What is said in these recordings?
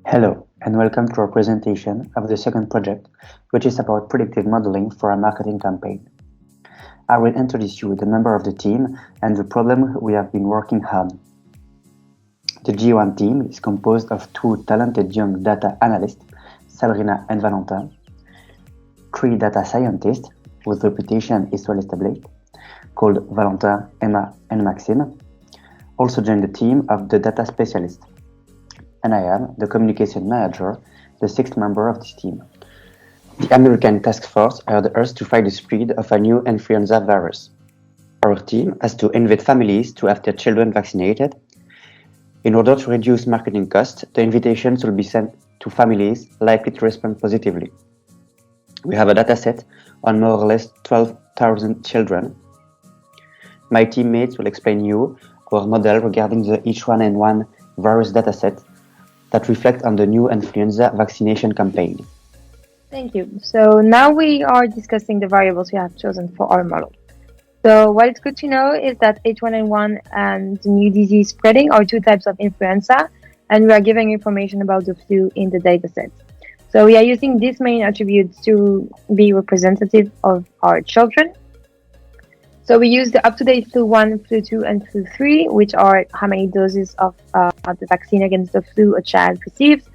Hello, and welcome to our presentation of the second project, which is about predictive modeling for a marketing campaign. I will introduce you the member of the team and the problem we have been working on. The G1 team is composed of two talented young data analysts, Sabrina and Valentin, three data scientists whose reputation is well established, called Valentin, Emma, and Maxime, also join the team of the data specialist. And I am the communication manager, the sixth member of this team. The American task force hired us to fight the spread of a new influenza virus. Our team has to invite families to have their children vaccinated. In order to reduce marketing costs, the invitations will be sent to families likely to respond positively. We have a dataset on more or less 12,000 children. My teammates will explain you our model regarding the H1N1 virus dataset that reflect on the new influenza vaccination campaign. Thank you. So now we are discussing the variables we have chosen for our model. So what is good to know is that H1N1 and the new disease spreading are two types of influenza, and we are giving information about the flu in the dataset. So we are using these main attributes to be representative of our children. So we use the up-to-date flu 1, flu 2, and flu 3, which are how many doses of the vaccine against the flu a child receives.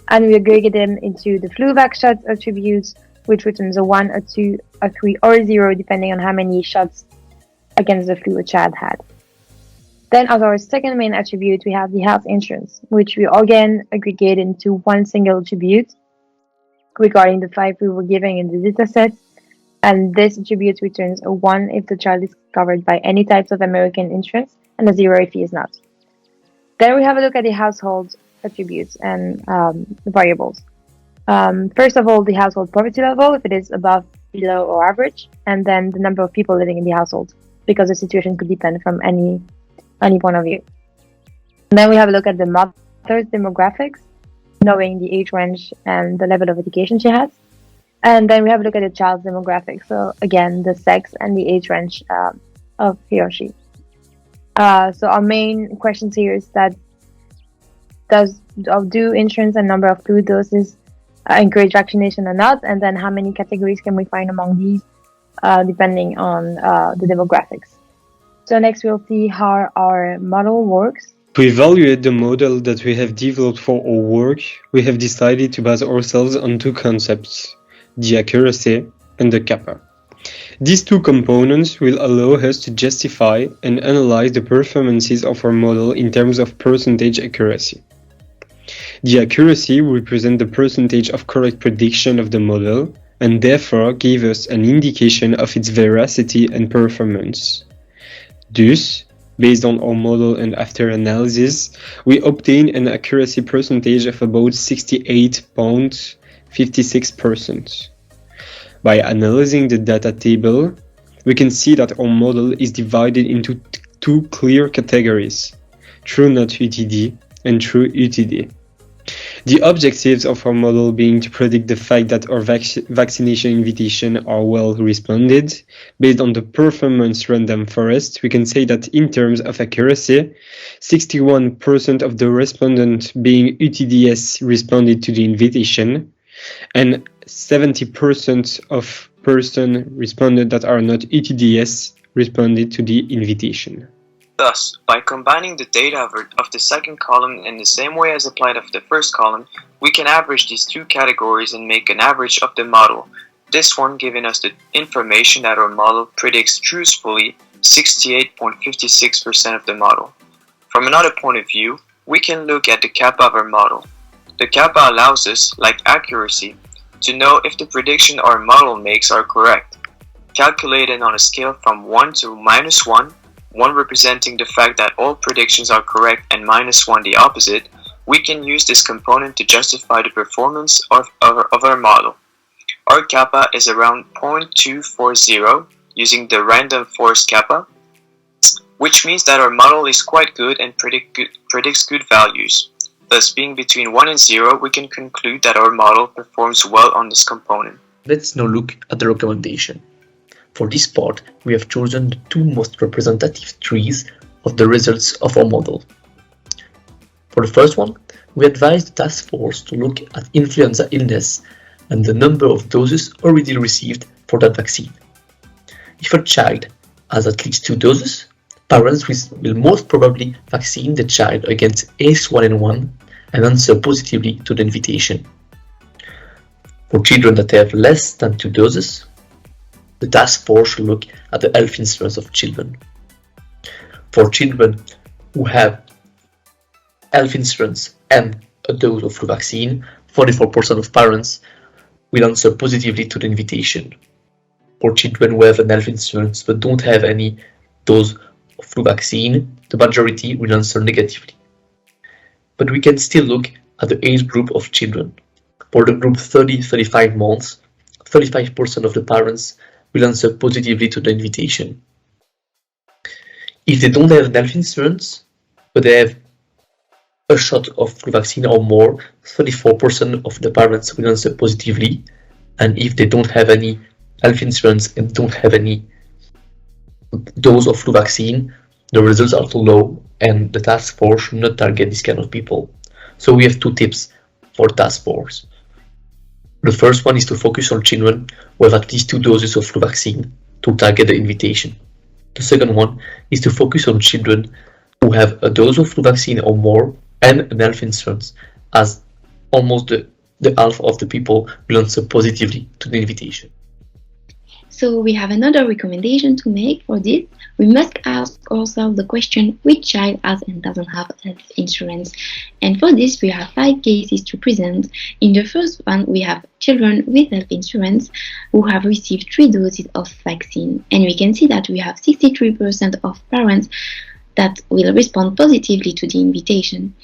And we aggregate them into the flu vax shots attributes, which returns a 1, a 2, a 3, or a 0, depending on how many shots against the flu a child had. Then as our second main attribute, we have the health insurance, which we again aggregate into one single attribute regarding the 5 we were giving in the dataset. And this attribute returns a 1 if the child is covered by any types of American insurance, and a 0 if he is not. Then we have a look at the household attributes and the variables. First of all, the household poverty level, if it is above, below, or average, and then the number of people living in the household, because the situation could depend from any point of view. And then we have a look at the mother's demographics, knowing the age range and the level of education she has. And then we have a look at the child's demographics. So again, the sex and the age range of he or she. So our main questions here is that do insurance and number of flu doses encourage vaccination or not? And then how many categories can we find among these depending on the demographics? So next we'll see how our model works. To evaluate the model that we have developed for our work, we have decided to base ourselves on two concepts: the accuracy and the kappa. These two components will allow us to justify and analyze the performances of our model in terms of percentage accuracy. The accuracy will represent the percentage of correct prediction of the model and therefore give us an indication of its veracity and performance. Thus, based on our model and after analysis, we obtain an accuracy percentage of about 68.56%. By analyzing the data table, we can see that our model is divided into two clear categories: true not UTD and true UTD. The objectives of our model being to predict the fact that our vaccination invitations are well responded. Based on the performance random forest, we can say that in terms of accuracy, 61% of the respondents being UTDS responded to the invitation, and 70% of persons responded that are not UTDS responded to the invitation. Thus, by combining the data of the second column in the same way as applied of the first column, we can average these two categories and make an average of the model. This one giving us the information that our model predicts truthfully 68.56% of the model. From another point of view, we can look at the kappa of our model. The kappa allows us, like accuracy, to know if the prediction our model makes are correct. Calculated on a scale from 1 to -1, 1 representing the fact that all predictions are correct and -1 the opposite, we can use this component to justify the performance of our model. Our kappa is around 0.240 using the random forest kappa, which means that our model is quite good and predicts good values. Thus, being between 1 and 0, we can conclude that our model performs well on this component. Let's now look at the recommendation. For this part, we have chosen the two most representative trees of the results of our model. For the first one, we advise the task force to look at influenza illness and the number of doses already received for that vaccine. If a child has at least 2 doses, parents will most probably vaccine the child against H1N1 and answer positively to the invitation. For children that have less than 2 doses, the task force should look at the health insurance of children. For children who have health insurance and a dose of flu vaccine, 44% of parents will answer positively to the invitation. For children who have an health insurance but don't have any dose of flu vaccine, the majority will answer negatively. But we can still look at the age group of children. For the group 30-35 months, 35% of the parents will answer positively to the invitation. If they don't have health insurance, but they have a shot of flu vaccine or more, 34% of the parents will answer positively. And if they don't have any health insurance and don't have any dose of flu vaccine, the results are too low and the task force should not target this kind of people. So we have 2 tips for task force. The first one is to focus on children who have at least 2 doses of flu vaccine to target the invitation. The second one is to focus on children who have a dose of flu vaccine or more and an health insurance, as almost the half of the people will answer positively to the invitation. So we have another recommendation to make for this. We must ask ourselves the question, which child has and doesn't have health insurance? And for this, we have 5 cases to present. In the first one, we have children with health insurance who have received 3 doses of vaccine. And we can see that we have 63% of parents that will respond positively to the invitation.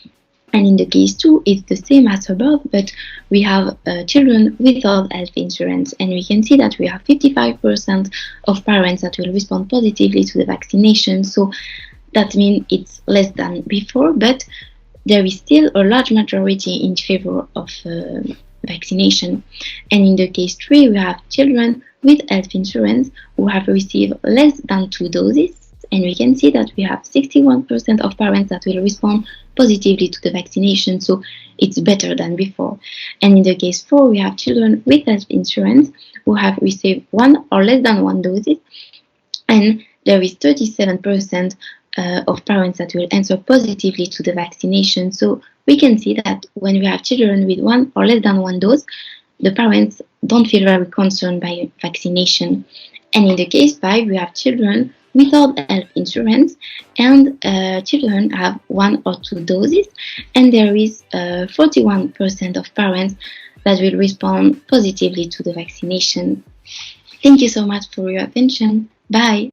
And in the case 2, it's the same as above, but we have children without health insurance, and we can see that we have 55% of parents that will respond positively to the vaccination. So that means it's less than before, but there is still a large majority in favor of vaccination. And in the case 3, we have children with health insurance who have received less than 2 doses. And we can see that we have 61% of parents that will respond positively to the vaccination, so it's better than before. And in the case 4, we have children with health insurance who have received 1 or less than 1 doses, and there is 37% of parents that will answer positively to the vaccination. So we can see that when we have children with 1 or less than 1 dose, the parents don't feel very concerned by vaccination. And in the case 5, we have children without health insurance, and children have 1 or 2 doses, and there is 41% of parents that will respond positively to the vaccination. Thank you so much for your attention. Bye.